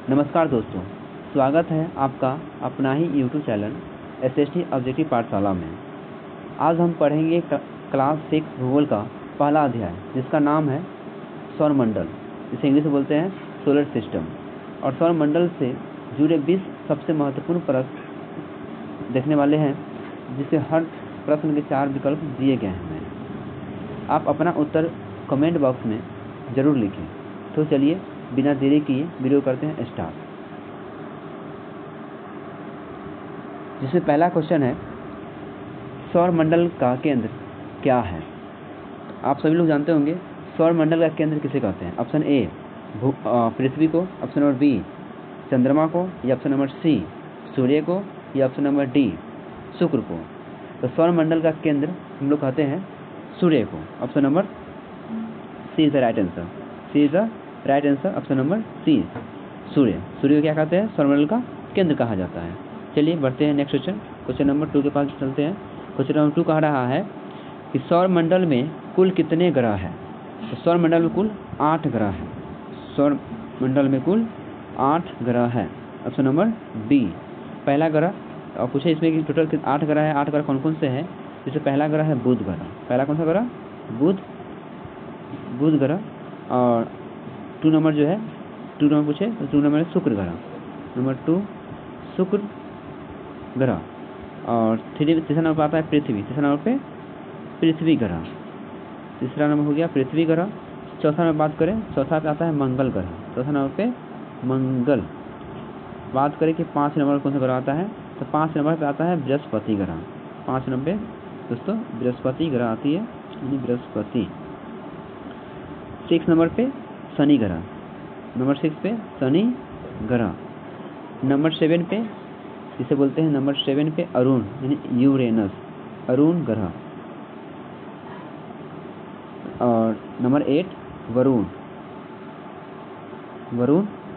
नमस्कार दोस्तों, स्वागत है आपका अपना ही यूट्यूब चैनल एसएसटी ऑब्जेक्टिव पाठशाला में। आज हम पढ़ेंगे क्लास 6 भूगोल का पहला अध्याय, जिसका नाम है सौरमंडल, जिसे इंग्लिश में बोलते हैं सोलर सिस्टम। और सौरमंडल से जुड़े 20 सबसे महत्वपूर्ण प्रश्न देखने वाले हैं, जिसे हर प्रश्न के 4 विकल्प दिए गए हैं। आप अपना उत्तर कमेंट बॉक्स में ज़रूर लिखें। तो चलिए बिना देरी किए वीडियो करते हैं स्टार्ट। जिसमें पहला क्वेश्चन है, सौरमंडल का केंद्र क्या है? आप सभी लोग जानते होंगे सौरमंडल का केंद्र किसे कहते हैं। ऑप्शन ए पृथ्वी को, ऑप्शन नंबर बी चंद्रमा को, या ऑप्शन नंबर सी सूर्य को, या ऑप्शन नंबर डी शुक्र को। तो सौरमंडल का केंद्र हम लोग कहते हैं सूर्य को। Option number C is the right answer. C is the right answer, option number C सूर्य। सूर्य को क्या कहते हैं? सौरमंडल का केंद्र कहा जाता है। चलिए बढ़ते हैं नेक्स्ट क्वेश्चन। क्वेश्चन नंबर 2 के पास चलते हैं। क्वेश्चन नंबर 2 कह रहा है कि सौरमंडल में कुल कितने ग्रह हैं? तो सौरमंडल में कुल 8 ग्रह हैं। सौरमंडल में कुल 8 ग्रह हैं। ऑप्शन नंबर बी पहला ग्रह। और पूछे इसमें कि टोटल 8 ग्रह है। 8 ग्रह कौन कौन से हैं? जैसे पहला ग्रह है बुध ग्रह। पहला कौन सा ग्रह? बुध ग्रह। और 2 नंबर जो है, 2 नंबर पूछे तो 2 नंबर है शुक्र ग्रह। नंबर 2 शुक्र ग्रह। और तीसरा नंबर पर आता है पृथ्वी। तीसरा नंबर पे पृथ्वी ग्रह। तीसरा नंबर हो गया पृथ्वी ग्रह। चौथा नंबर बात करें, चौथा पे आता है मंगल ग्रह। चौथा नंबर पे मंगल। बात करें कि 5 नंबर कौन सा ग्रह आता है, तो 5 नंबर पे आता है बृहस्पति ग्रह। 5 नंबर पे दोस्तों बृहस्पति ग्रह आती है, यानी बृहस्पति। 6 नंबर पे शनि ग्रह। नंबर 6 पे शनि ग्रह। नंबर 7 पे जिसे बोलते हैं नंबर 7 पे अरुण, यानी यूरेनस, अरुण ग्रह। और नंबर 8 वरुण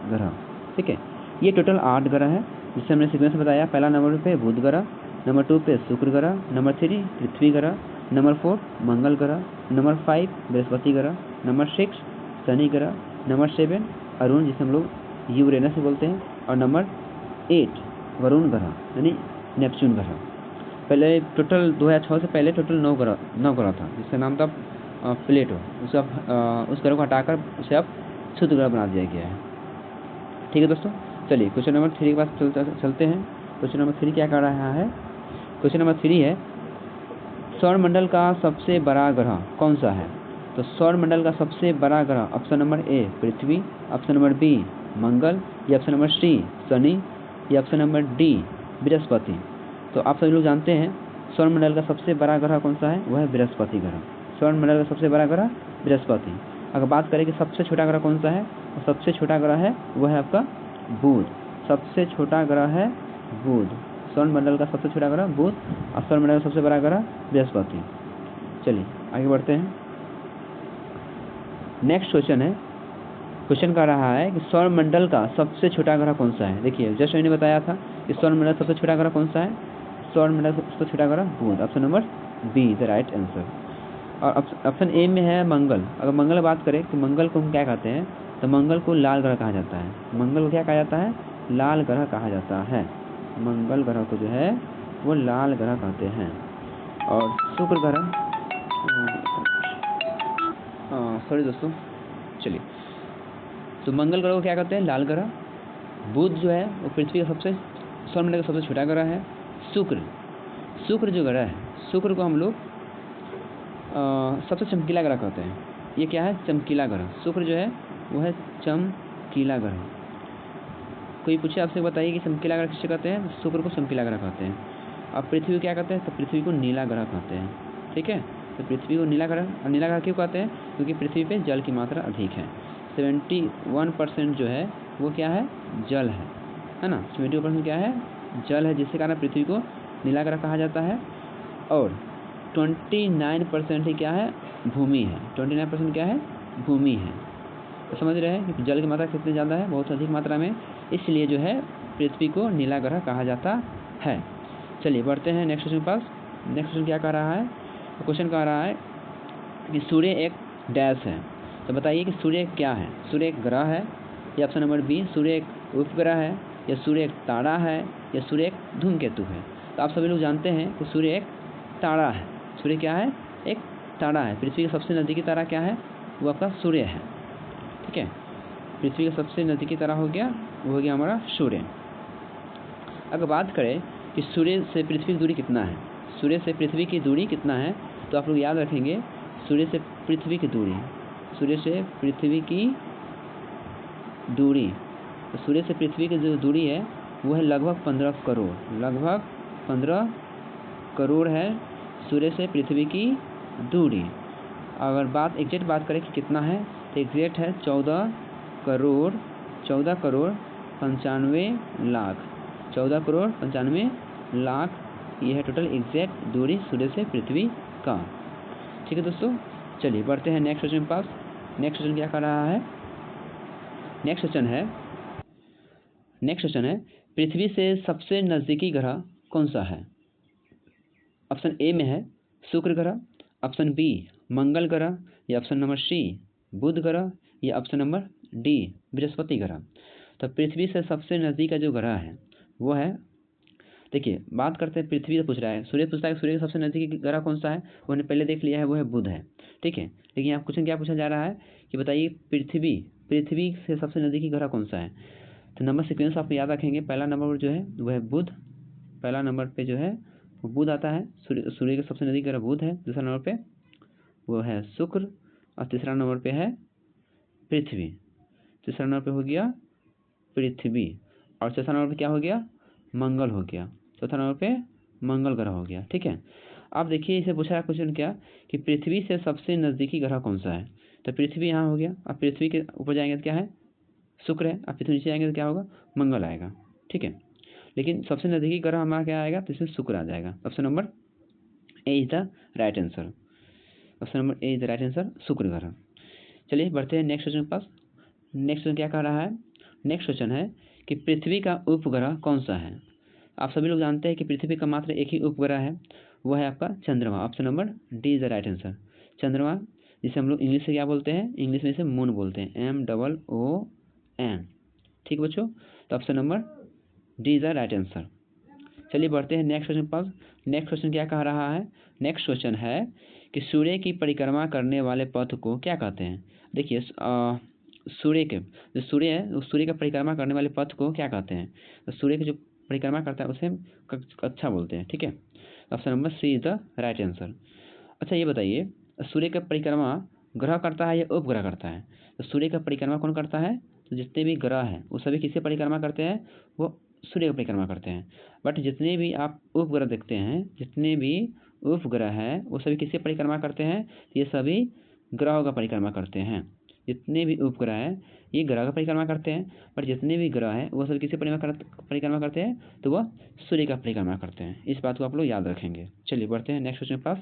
ग्रह। ठीक है, ये टोटल 8 ग्रह है, जिससे हमने सीक्वेंस बताया। पहला नंबर पे बुध ग्रह, नंबर 2 पे शुक्र ग्रह, नंबर 3 पृथ्वी ग्रह, नंबर 4 मंगल ग्रह, नंबर 5 बृहस्पति ग्रह, नंबर 6 शनि ग्रह, नंबर 7 अरुण, जिसे हम लोग यूरेनस से बोलते हैं, और नंबर 8 वरुण ग्रह, यानी नेपच्यून ग्रह। पहले टोटल 2006 से पहले टोटल 9 ग्रह था, जिसका नाम था प्लेटो। उसे अब उस ग्रह को हटाकर उसे अब क्षुद्र ग्रह बना दिया गया है। ठीक है दोस्तों, चलिए क्वेश्चन नंबर 3 के पास चलते हैं। क्वेश्चन नंबर 3 क्या कर रहा है? क्वेश्चन नंबर 3 है, सौरमंडल का सबसे बड़ा ग्रह कौन सा है? तो सौरमंडल का सबसे बड़ा ग्रह ऑप्शन नंबर ए पृथ्वी, ऑप्शन नंबर बी मंगल, या ऑप्शन नंबर सी शनि, या ऑप्शन नंबर डी बृहस्पति। तो आप सभी लोग जानते हैं सौरमंडल का सबसे बड़ा ग्रह कौन सा है? वह है बृहस्पति ग्रह। सौरमंडल का सबसे बड़ा ग्रह बृहस्पति। अगर बात करें कि सबसे छोटा ग्रह कौन सा है, तो सबसे छोटा ग्रह है वह है आपका बुध। सबसे छोटा ग्रह है बुध। सौरमंडल का सबसे छोटा ग्रह बुध, और सौरमंडल का सबसे बड़ा ग्रह बृहस्पति। चलिए आगे बढ़ते हैं। नेक्स्ट क्वेश्चन है, क्वेश्चन कर रहा है कि सौरमंडल का सबसे छोटा ग्रह कौन सा है? देखिए जस्ट मैंने बताया था कि सौरमंडल सबसे छोटा ग्रह कौन सा है। सौरमंडल सबसे छोटा ग्रह बुध, option number B the right answer. और ऑप्शन ए में है मंगल। अगर मंगल की बात करें तो मंगल को हम क्या कहते हैं? तो मंगल को लाल ग्रह कहा जाता है। मंगल को क्या कहा जाता है? लाल ग्रह कहा जाता है। मंगल ग्रह को जो है वो लाल ग्रह कहते हैं। और शुक्र ग्रह, सॉरी दोस्तों, चलिए, तो मंगल ग्रह को क्या कहते हैं? लाल ग्रह। बुध जो है वो पृथ्वी का सबसे सौरमंडल का सबसे छोटा ग्रह है। शुक्र जो ग्रह है, शुक्र को हम लोग सबसे चमकीला ग्रह कहते हैं। ये क्या है? चमकीला ग्रह। शुक्र जो है वो है चमकीला ग्रह। कोई पूछे आपसे, बताइए कि चमकीला ग्रह किसे कहते हैं? शुक्र को चमकीला ग्रह कहते हैं। अब पृथ्वी को क्या कहते हैं? तो पृथ्वी को नीला ग्रह कहते हैं। ठीक है, तो पृथ्वी को नीला ग्रह। और नीला ग्रह क्यों कहते हैं? क्योंकि पृथ्वी पे जल की मात्रा अधिक है। 71% जो है वो क्या है? जल है ना। 71% क्या है? जल है, जिसके कारण पृथ्वी को नीला ग्रह कहा जाता है। और 29% ही क्या है? भूमि है। 29% क्या है? भूमि है। तो समझ रहे हैं कि जल की मात्रा कितनी ज़्यादा है? बहुत अधिक मात्रा में। इसलिए जो है पृथ्वी को नीला ग्रह कहा जाता है। चलिए बढ़ते हैं नेक्स्ट क्वेश्चन के पास। नेक्स्ट क्वेश्चन क्या कह रहा है? क्वेश्चन कह रहा है कि सूर्य एक डैश है। तो बताइए कि सूर्य क्या है? सूर्य एक ग्रह है, या ऑप्शन नंबर बी सूर्य एक उपग्रह है, या सूर्य एक तारा है, या सूर्य एक धूमकेतु है। तो आप सभी लोग जानते हैं कि सूर्य एक तारा है। सूर्य क्या है? एक तारा है। पृथ्वी का सबसे नज़दीकी तारा क्या है? वो आपका सूर्य है। ठीक है, पृथ्वी का सबसे नज़दीकी तारा हो गया, वो हो गया हमारा सूर्य। अगर बात करें कि सूर्य से पृथ्वी की दूरी कितना है, सूर्य से पृथ्वी की दूरी कितना है, तो आप लोग याद रखेंगे सूर्य से पृथ्वी की दूरी, सूर्य से पृथ्वी की दूरी, तो सूर्य से पृथ्वी की जो दूरी है वो है लगभग 15 करोड़, लगभग 15 करोड़ है सूर्य से पृथ्वी की दूरी। अगर बात एग्जैक्ट बात करें कि कितना है, तो एग्जैक्ट है 14 करोड़ 95 लाख, 14 करोड़ 95 लाख, ये है टोटल एग्जैक्ट दूरी सूर्य से पृथ्वी का। ठीक है दोस्तों, चलिए बढ़ते हैं नेक्स्ट क्वेश्चन पास। नेक्स्ट क्वेश्चन क्या कर रहा है? नेक्स्ट क्वेश्चन है पृथ्वी से सबसे नज़दीकी ग्रह कौन सा है? ऑप्शन ए में है शुक्र ग्रह, ऑप्शन बी मंगल ग्रह, या ऑप्शन नंबर सी बुध ग्रह, या ऑप्शन नंबर डी बृहस्पति ग्रह। तो पृथ्वी से सबसे नज़दीक का जो ग्रह है वो है, देखिए बात करते हैं पृथ्वी से पूछ रहा है, सूर्य पूछता है सूर्य के सबसे नज़दीकी ग्रह कौन सा है, वो हमने पहले देख लिया है, वो है बुध है। ठीक है, लेकिन यहाँ क्वेश्चन क्या पूछा जा रहा है कि बताइए पृथ्वी से सबसे नज़दीकी ग्रह कौन सा है। तो नंबर सीक्वेंस आप याद रखेंगे, पहला नंबर जो है वो है बुध, पहला नंबर पे जो है वो बुध आता है, सूर्य के सबसे नज़दीक ग्रह बुध है। दूसरा नंबर पे वो है शुक्र, और तीसरा नंबर पे है पृथ्वी। तीसरा नंबर पे हो गया पृथ्वी, और चौथा नंबर पे क्या हो गया? मंगल हो गया। चौथा नंबर पे मंगल ग्रह हो गया। ठीक है, अब देखिए इसे पूछा है क्वेश्चन क्या कि पृथ्वी से सबसे नज़दीकी ग्रह कौन सा है। तो पृथ्वी यहाँ हो गया, अब पृथ्वी के ऊपर जाएंगे तो क्या है? शुक्र है। अब पृथ्वी नीचे आएंगे तो क्या होगा? मंगल आएगा। ठीक है, लेकिन सबसे नज़दीकी ग्रह हमारा क्या आएगा? तो इसमें शुक्र आ जाएगा। Option number A is the right answer. Option number A is the right answer, शुक्र ग्रह। चलिए बढ़ते हैं नेक्स्ट क्वेश्चन के पास। नेक्स्ट क्वेश्चन क्या कह रहा है? नेक्स्ट क्वेश्चन है कि पृथ्वी का उपग्रह कौन सा है। आप सभी लोग जानते हैं कि पृथ्वी का मात्र एक ही उपग्रह है, वो है आपका चंद्रमा। Option number D is the right answer, चंद्रमा, जिसे हम लोग इंग्लिश से क्या बोलते हैं? इंग्लिश में इसे मून बोलते हैं, MOON। ठीक बच्चों, तो option number D is the right answer. चलिए बढ़ते हैं नेक्स्ट क्वेश्चन पास। नेक्स्ट क्वेश्चन क्या कह रहा है? नेक्स्ट क्वेश्चन है कि सूर्य की परिक्रमा करने वाले पथ को क्या कहते हैं। देखिए सूर्य के जो सूर्य है उस सूर्य का परिक्रमा करने वाले पथ को क्या कहते हैं? तो सूर्य की जो परिक्रमा करता है उसे हम कक्षा बोलते हैं। ठीक है, option number C is the right answer. अच्छा ये बताइए, सूर्य का परिक्रमा ग्रह करता है या उपग्रह करता है? तो सूर्य का परिक्रमा कौन करता है? तो जितने भी ग्रह हैं वो सभी किससे परिक्रमा करते हैं? वो सूर्य का परिक्रमा करते हैं। बट जितने भी आप उपग्रह देखते हैं, जितने भी उपग्रह हैं वो सभी किससे परिक्रमा करते हैं? तो ये सभी ग्रहों का परिक्रमा करते हैं। जितने भी उपग्रह हैं ये ग्रह का परिक्रमा करते हैं, पर जितने भी ग्रह हैं वो सभी किससे परिक्रमा करते हैं? तो वह सूर्य का परिक्रमा करते हैं। इस बात को आप लोग याद रखेंगे। चलिए बढ़ते हैं नेक्स्ट क्वेश्चन के पास।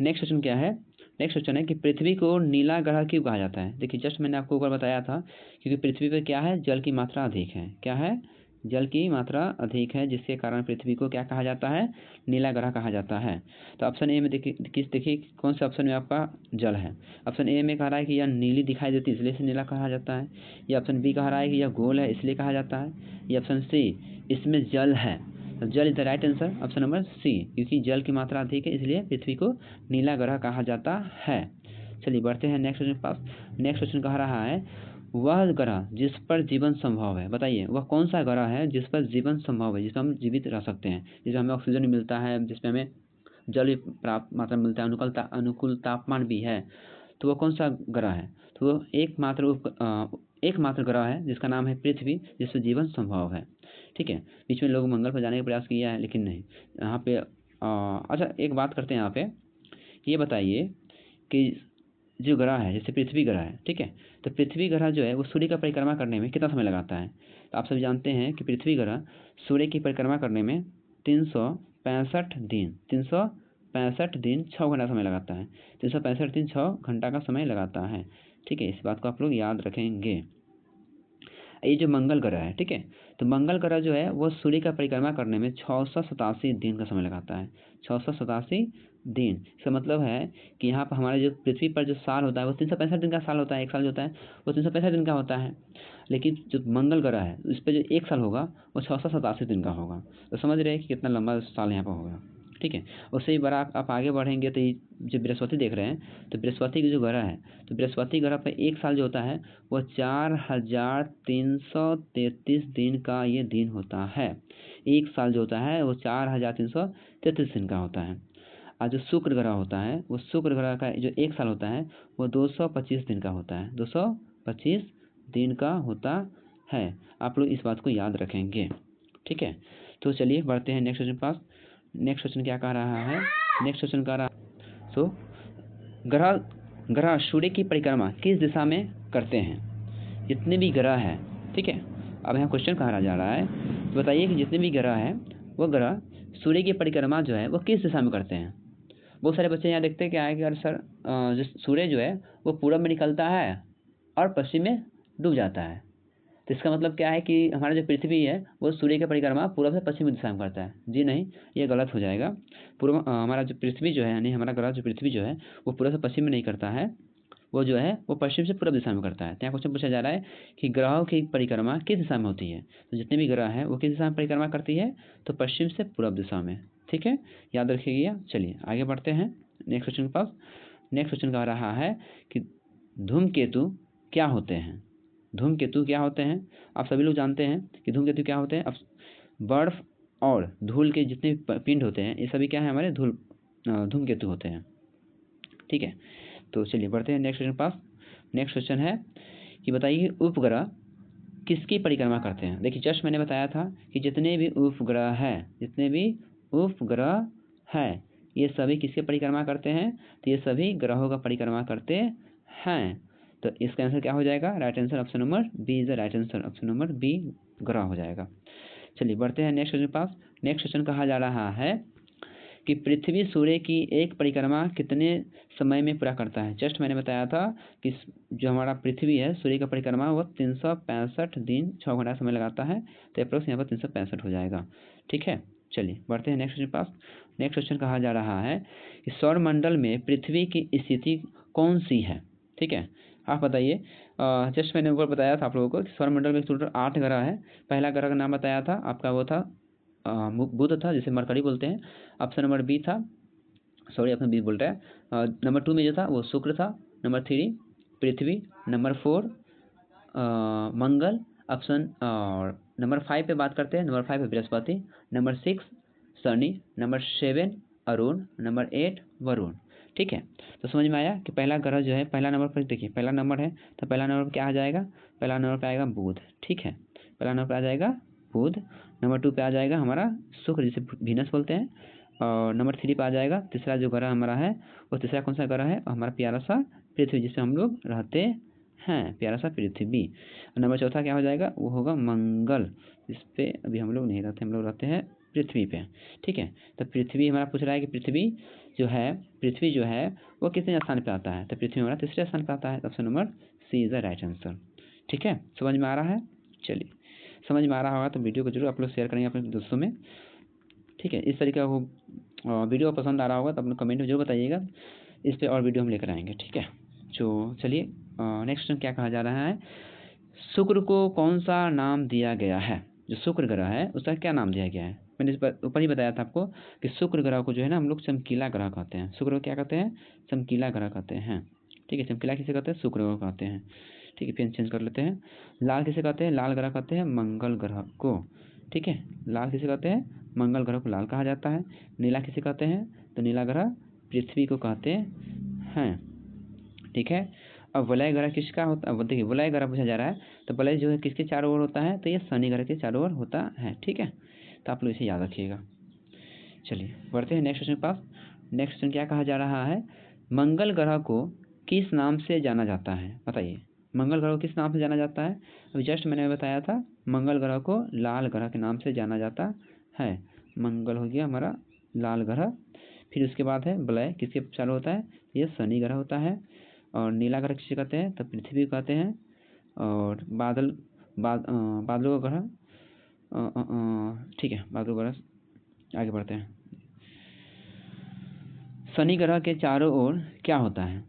नेक्स्ट क्वेश्चन क्या है? नेक्स्ट क्वेश्चन है कि पृथ्वी को नीला ग्रह क्यों कहा जाता है। देखिए जस्ट मैंने आपको ऊपर बताया था, क्योंकि पृथ्वी पर क्या है? जल की मात्रा अधिक है। क्या है? जल की मात्रा अधिक है, जिसके कारण पृथ्वी को क्या कहा जाता है? नीला ग्रह कहा जाता है। तो ऑप्शन ए में देखिए कौन से ऑप्शन में आपका जल है। ऑप्शन ए में कह रहा है कि यह नीली दिखाई देती है इसलिए इसे नीला कहा जाता है, या ऑप्शन बी कह रहा है कि यह गोल है इसलिए कहा जाता है, या ऑप्शन सी इसमें जल है। तो jal is the right answer, option number C, क्योंकि जल की मात्रा अधिक है इसलिए पृथ्वी को नीला ग्रह कहा जाता है। चलिए बढ़ते हैं नेक्स्ट क्वेश्चन पास। नेक्स्ट क्वेश्चन कह रहा है वह ग्रह जिस पर जीवन संभव है। बताइए वह कौन सा ग्रह है जिस पर जीवन संभव है, जिस पर हम जीवित रह सकते हैं, जिसमें हमें ऑक्सीजन मिलता है, जिसमें हमें जल भी प्राप्त मात्रा मिलता है, अनुकूल तापमान भी है। तो वह कौन सा ग्रह है? तो वो एकमात्र ग्रह है जिसका नाम है पृथ्वी, जिस पर जीवन संभव है। ठीक है, बीच में लोग मंगल पर जाने का प्रयास किया है लेकिन नहीं। यहाँ पे अच्छा एक बात करते हैं यहाँ पे, ये बताइए कि जो ग्रह है जैसे पृथ्वी ग्रह है, ठीक है, तो पृथ्वी ग्रह जो है वो सूर्य का परिक्रमा करने में कितना समय लगाता है? तो आप सब जानते हैं कि पृथ्वी ग्रह सूर्य की परिक्रमा करने में 365 दिन 6 घंटा समय लगाता है। 365 दिन 6 घंटा का समय लगाता है। ठीक है, इस बात को आप लोग याद रखेंगे। ये जो मंगल ग्रह है, ठीक है, तो मंगल ग्रह जो है वो सूर्य का परिक्रमा करने में 687 दिन का समय लगाता है। 687 दिन। इसका मतलब है कि यहाँ पर हमारे जो पृथ्वी पर जो साल होता है वो 365 दिन का साल होता है। एक साल जो होता है वो 365 दिन का होता है। लेकिन जो मंगल ग्रह है उस पर जो एक साल होगा वो 687 दिन का होगा। तो समझ रहे हैं कि कितना लंबा साल यहाँ पर होगा। ठीक है, उससे ही बड़ा आप आगे बढ़ेंगे तो जो बृहस्पति देख रहे हैं, तो बृहस्पति की जो ग्रह है, तो बृहस्पति ग्रह पर एक साल जो होता है वो 4333 दिन का ये दिन होता है। एक साल जो होता है वो 4333 दिन का होता है। और जो शुक्र ग्रह होता है, वो शुक्र ग्रह का जो एक साल होता है वो 225 दिन का होता है। 225 दिन का होता है। आप लोग इस बात को याद रखेंगे। ठीक है, तो चलिए बढ़ते हैं नेक्स्ट क्वेश्चन पास। नेक्स्ट क्वेश्चन क्या कह रहा है? नेक्स्ट क्वेश्चन कह रहा सो ग्रह सूर्य की परिक्रमा किस दिशा में करते हैं? जितने भी ग्रह हैं, ठीक है, अब यहाँ क्वेश्चन कहा जा रहा है, तो बताइए कि जितने भी ग्रह हैं वो ग्रह सूर्य की परिक्रमा जो है वो किस दिशा में करते हैं? बहुत सारे बच्चे यहाँ देखते हैं क्या है कि यार सर जो सूर्य जो है वो पूरब में निकलता है और पश्चिम में डूब जाता है। तो इसका मतलब क्या है कि हमारा जो पृथ्वी है वो सूर्य की परिक्रमा पूरब से पश्चिम दिशा में करता है। जी नहीं, ये गलत हो जाएगा। हमारा जो पृथ्वी जो है, यानी हमारा ग्रह जो पृथ्वी जो है वो पूरब से पश्चिम में नहीं करता है, वो जो है वो पश्चिम से पूरब दिशा में करता है। तो यहाँ क्वेश्चन पूछा जा रहा है कि ग्रहों की परिक्रमा किस दिशा में होती है? तो जितने भी ग्रह हैं वो किस दिशा में परिक्रमा करती है? तो पश्चिम से पूरब दिशा में। ठीक है, याद रखिएगा। चलिए आगे बढ़ते हैं नेक्स्ट क्वेश्चन के पास। नेक्स्ट क्वेश्चन कह रहा है कि धूमकेतु क्या होते हैं? धूमकेतु क्या होते हैं? आप सभी लोग जानते हैं कि धूमकेतु क्या होते हैं। अब बर्फ और धूल के जितने पिंड होते हैं ये सभी क्या है? हमारे धूमकेतु होते हैं। ठीक है, तो चलिए बढ़ते हैं नेक्स्ट क्वेश्चन पास। नेक्स्ट क्वेश्चन है कि बताइए उपग्रह किसकी परिक्रमा करते हैं? देखिए जस्ट मैंने बताया था कि जितने भी उपग्रह हैं ये सभी किसके परिक्रमा करते हैं? तो ये सभी ग्रहों का परिक्रमा करते हैं। तो इसका आंसर क्या हो जाएगा? Right answer option number B is the right answer. Option number B ग्रह हो जाएगा। चलिए बढ़ते हैं नेक्स्ट क्वेश्चन पास। नेक्स्ट क्वेश्चन कहा जा रहा है कि पृथ्वी सूर्य की एक परिक्रमा कितने समय में पूरा करता है? जस्ट मैंने बताया था कि जो हमारा पृथ्वी है सूर्य का परिक्रमा वो 365 दिन 6 घंटा समय लगाता है। तो अप्रोक्स यहाँ पर 365 हो जाएगा। ठीक है, चलिए बढ़ते हैं नेक्स्ट क्वेश्चन पास। नेक्स्ट क्वेश्चन कहा जा रहा है कि सौरमंडल में पृथ्वी की स्थिति कौन सी है? ठीक है, आप बताइए। जस्ट मैंने ऊपर बताया था आप लोगों को कि सौरमंडल में टोटल 8 ग्रह है। पहला ग्रह का नाम बताया था आपका, वो था बुध था, जिसे मरकरी बोलते हैं। ऑप्शन नंबर बी था, सॉरी ऑप्शन बी बोल रहा है। नंबर 2 में जो था वो शुक्र था। नंबर 3 पृथ्वी। नंबर 4 मंगल। ऑप्शन और नंबर 5 पे बात करते हैं। नंबर 5 है Brihaspati. Number 6 Shani. Number 7 Arun. Number 8 Varun. ठीक है, तो समझ में आया कि पहला ग्रह जो है पहला नंबर पर, देखिए पहला नंबर है तो पहला नंबर पर क्या आ जाएगा? पहला नंबर पर आएगा बुध। ठीक है, पहला नंबर पर आ जाएगा बुध। नंबर 2 पे आ जाएगा हमारा शुक्र, जिसे वीनस बोलते हैं। और नंबर 3 पे आ जाएगा तीसरा जो ग्रह हमारा है, वो तीसरा कौन सा ग्रह है? हमारा प्यारा सा पृथ्वी, जिससे हम लोग रहते हैं, प्यारा सा पृथ्वी। नंबर 4 क्या हो जाएगा? वो होगा मंगल, जिस पे अभी हम लोग नहीं रहते, हम लोग रहते हैं पृथ्वी पे। ठीक है, तो पृथ्वी हमारा पूछ रहा है कि पृथ्वी जो है वो कितने स्थान पे आता है? तो पृथ्वी हमारा तीसरे स्थान पे आता है। Option number C is the right answer. ठीक है, समझ में आ रहा है? चलिए, समझ में आ रहा होगा तो वीडियो को जरूर आप लोग शेयर करेंगे अपने दोस्तों में। ठीक है, इस तरीके का वीडियो पसंद आ रहा होगा तो अपने कमेंट में जरूर बताइएगा, इस पर और वीडियो हम लेकर आएंगे। ठीक है, तो चलिए नेक्स्ट क्या कहा जा रहा है? शुक्र को कौन सा नाम दिया गया है? जो शुक्र ग्रह है उसका क्या नाम दिया गया है? मैंने इस पर ऊपर ही बताया था आपको कि शुक्र ग्रह को जो है ना हम लोग चमकीला ग्रह कहते हैं। शुक्र को क्या कहते हैं? चमकीला ग्रह कहते हैं। ठीक है, चमकीला किसे कहते हैं? शुक्र को कहते हैं। ठीक है, पेन चेंज कर लेते हैं। लाल किसे कहते हैं? लाल ग्रह कहते हैं मंगल ग्रह को। ठीक है, लाल किसे कहते हैं? मंगल ग्रह को लाल कहा जाता है। नीला किसे कहते हैं? तो नीला ग्रह पृथ्वी को कहते हैं। ठीक है, अब वलय ग्रह किसका होता है? देखिए वलय ग्रह पूछा जा रहा है, तो वलय जो है किसके चारों ओर होता है? तो ये शनि ग्रह के चारों ओर होता है। ठीक है, तो आप लोग इसे याद रखिएगा। चलिए बढ़ते हैं नेक्स्ट क्वेश्चन पास। नेक्स्ट क्वेश्चन क्या कहा जा रहा है? मंगल ग्रह को किस नाम से जाना जाता है? बताइए, मंगल ग्रह को किस नाम से जाना जाता है? अभी जस्ट मैंने बताया था, मंगल ग्रह को लाल ग्रह के नाम से जाना जाता है। मंगल हो गया हमारा लाल ग्रह। फिर उसके बाद है वलय, किसके चारों होता है? ये शनि ग्रह होता है। और नीला ग्रह किसे कहते हैं? तो पृथ्वी कहते हैं। और बादलों का ग्रह, ठीक है, बादलों का ग्रह। आगे बढ़ते हैं। शनि ग्रह के चारों ओर क्या होता है?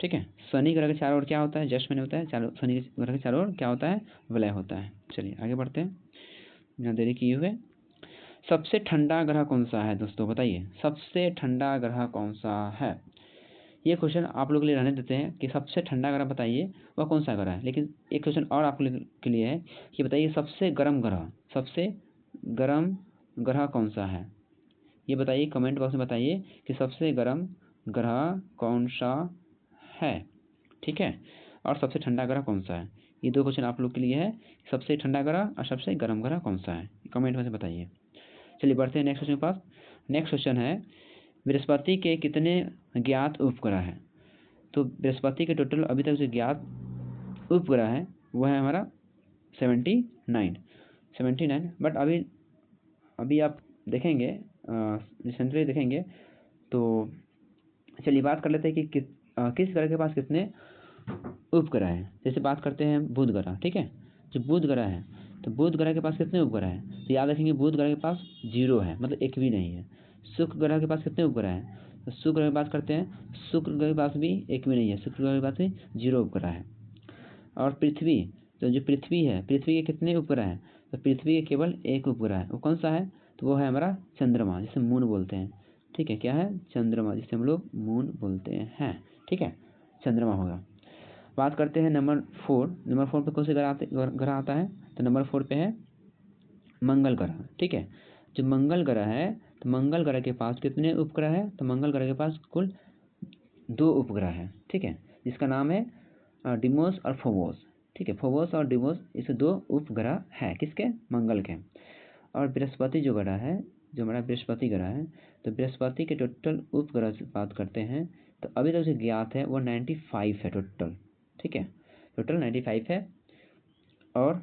ठीक है, शनि ग्रह के चारों ओर क्या होता है? जस्ट मैंने बताया, चारों शनि ग्रह के चारों ओर क्या होता है? वलय होता है। चलिए आगे बढ़ते हैं बिना देरी किए हुए। सबसे ठंडा ग्रह कौन सा है दोस्तों, बताइए सबसे ठंडा ग्रह कौन सा है? ये क्वेश्चन आप लोग के लिए रहने देते हैं कि सबसे ठंडा ग्रह बताइए वह कौन सा ग्रह है। लेकिन एक क्वेश्चन और आप लोग के लिए है कि बताइए सबसे गर्म ग्रह कौन सा है? ये बताइए, कमेंट बॉक्स में बताइए कि सबसे गर्म ग्रह कौन सा है। ठीक है, और सबसे ठंडा ग्रह कौन सा है? ये दो क्वेश्चन आप लोग के लिए है, सबसे ठंडा ग्रह और सबसे गर्म ग्रह कौन सा है, कमेंट में से बताइए। चलिए बढ़ते हैं नेक्स्ट क्वेश्चन के पास। नेक्स्ट क्वेश्चन है बृहस्पति के कितने ज्ञात उपग्रह हैं? तो बृहस्पति के टोटल अभी तक जो ज्ञात उपग्रह है वह है हमारा 79। बट अभी आप देखेंगे, रिसेंटली देखेंगे तो चलिए बात कर लेते हैं कि किस ग्रह के पास कितने उपग्रह हैं। जैसे बात करते हैं बुध ग्रह, ठीक है, जो बुध ग्रह है तो बुध ग्रह के पास कितने उपग्रह हैं? तो याद रखेंगे बुध ग्रह के पास 0 है, मतलब एक भी नहीं है। शुक्र ग्रह के पास कितने उपग्रह हैं? तो शुक्र ग्रह की बात करते हैं, शुक्र ग्रह के पास भी एक भी नहीं है, शुक्र ग्रह के पास भी 0 उपग्रह है। और पृथ्वी, तो जो पृथ्वी है, पृथ्वी के कितने उपग्रह हैं? तो पृथ्वी के केवल एक उपग्रह है, वो कौन सा है? तो वो है हमारा चंद्रमा, जिसे मून बोलते हैं। ठीक है, क्या है? चंद्रमा, जिसे हम लोग मून बोलते हैं। ठीक है, चंद्रमा होगा। बात करते हैं नंबर 4 पे कौन से ग्रह आता है? तो नंबर 4 पे है मंगल ग्रह। ठीक है, जो मंगल ग्रह है तो मंगल ग्रह के पास कितने उपग्रह है? तो मंगल ग्रह के पास कुल 2 उपग्रह है। ठीक है, जिसका नाम है डिमोस और फोबोस। ठीक है, फोबोस और डिमोस, इसे 2 उपग्रह है किसके? मंगल के। और बृहस्पति जो ग्रह है, जो हमारा बृहस्पति ग्रह है, तो बृहस्पति के टोटल उपग्रह से बात करते हैं तो अभी तक जो ज्ञात है वो 95 है टोटल। ठीक है, टोटल 95 है। और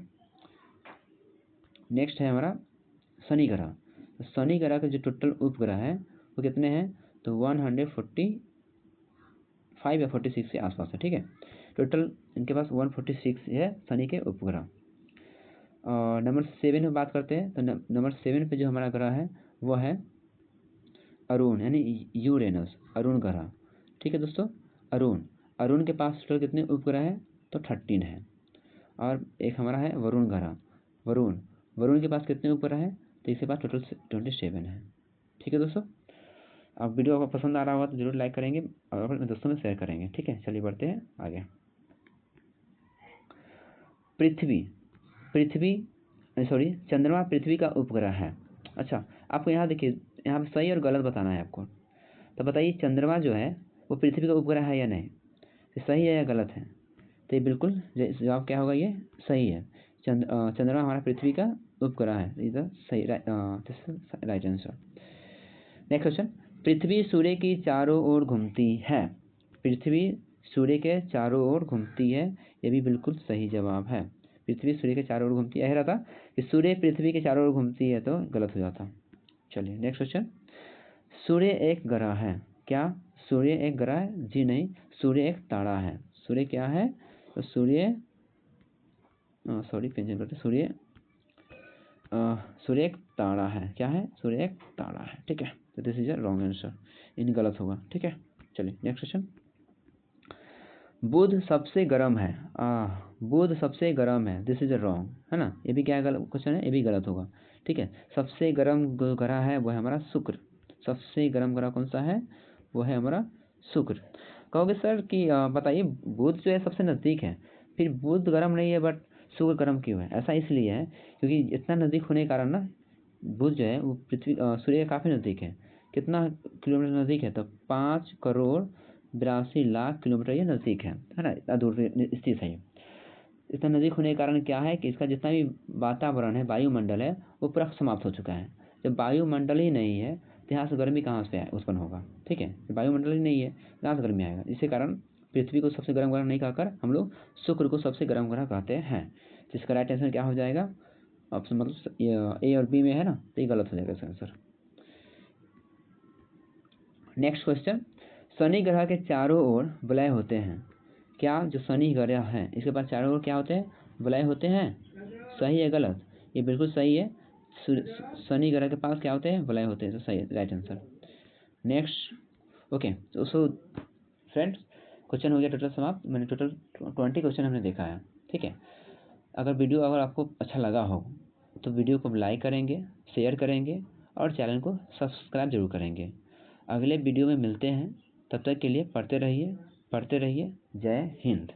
नेक्स्ट है हमारा शनि ग्रह। तो शनि ग्रह के जो टोटल उपग्रह है वो कितने हैं? तो 145 या 46 के आसपास है। ठीक है, टोटल इनके पास 146 है शनि के उपग्रह। और नंबर 7 में बात करते हैं तो नंबर 7 पे जो हमारा ग्रह है वो है अरुण, यानी यूरेनस, अरुण ग्रह। ठीक है दोस्तों, अरुण के पास टोटल कितने उपग्रह हैं? तो 13 है। और एक हमारा है वरुण ग्रह, वरुण के पास कितने उपग्रह हैं? तो इसके पास टोटल 27 है। ठीक है दोस्तों, अब वीडियो आपको पसंद आ रहा होगा तो जरूर लाइक करेंगे और अपने दोस्तों में शेयर करेंगे। ठीक है, चलिए बढ़ते हैं आगे। चंद्रमा पृथ्वी का उपग्रह है। अच्छा, आपको यहाँ देखिए, यहाँ पे सही और गलत बताना है आपको। तो बताइए चंद्रमा जो है वो पृथ्वी का उपग्रह है या नहीं? तो सही है या गलत है? तो ये बिल्कुल जवाब क्या होगा? ये सही है। चंद्रमा हमारा पृथ्वी का उपग्रह है, इधर सही, राइट आंसर। नेक्स्ट क्वेश्चन, पृथ्वी सूर्य की चारों ओर घूमती है। पृथ्वी सूर्य के चारों ओर घूमती है, ये भी बिल्कुल सही जवाब है। पृथ्वी सूर्य के चारों ओर घूमती है, रहा था कि सूर्य पृथ्वी के चारों ओर घूमती है तो गलत हो जाता। चलिए नेक्स्ट क्वेश्चन, सूर्य एक ग्रह है क्या? सूर्य एक ग्रह है? जी नहीं, सूर्य एक तारा है। सूर्य क्या है? तो सूर्य सूर्य एक तारा है। क्या है? सूर्य एक तारा है। ठीक है, तो this is a wrong answer, इन गलत होगा। ठीक है, चलिए नेक्स्ट क्वेश्चन, बुध सबसे गर्म है। बुध सबसे गर्म है, दिस इज अ रॉन्ग, है ना? ये भी क्या गलत क्वेश्चन है, ये भी गलत होगा। ठीक है, सबसे गर्म ग्रह है वो है हमारा शुक्र। सबसे गर्म ग्रह कौन सा है? वो है हमारा शुक्र। कहोगे सर कि बताइए बुध जो है सबसे नज़दीक है, फिर बुध गर्म नहीं है बट शुक्र गर्म क्यों है? ऐसा इसलिए है क्योंकि इतना नज़दीक होने के कारण ना बुध जो है वो सूर्य के काफ़ी नज़दीक है। कितना किलोमीटर नज़दीक है? तो 5,82,00,000 किलोमीटर ये नज़दीक है ना? इतना दूर स्थित है ये। इतना नज़दीक होने के कारण क्या है कि इसका जितना भी वातावरण है, वायुमंडल है, वो पूरा समाप्त हो चुका है। जब वायुमंडल ही नहीं है तो यहाँ से गर्मी कहाँ से उत्पन्न होगा? ठीक है, जब वायुमंडल ही नहीं है यहाँ से गर्मी आएगा। इसी कारण पृथ्वी को सबसे गर्म ग्रह नहीं कहकर हम लोग शुक्र को सबसे गर्म ग्रह कहते हैं। जिसका राइट आंसर क्या हो जाएगा? ऑप्शन मतलब ए और बी में है ना, तो ये गलत हो जाएगा इसका आंसर। नेक्स्ट क्वेश्चन, शनि ग्रह के चारों ओर वलय होते हैं क्या? जो शनि ग्रह है इसके पास चारों ओर क्या होते हैं? वलय होते हैं। सही है गलत? ये बिल्कुल सही है, शनि ग्रह के पास क्या होते हैं? वलय होते हैं, तो सही है, राइट आंसर। नेक्स्ट ओके, तो सो फ्रेंड्स, क्वेश्चन हो गया टोटल समाप्त। मैंने टोटल 20 क्वेश्चन हमने देखा है, ठीक है। अगर आपको अच्छा लगा हो तो वीडियो को लाइक करेंगे, शेयर करेंगे और चैनल को सब्सक्राइब जरूर करेंगे। अगले वीडियो में मिलते हैं, तब तक के लिए पढ़ते रहिए। जय हिंद।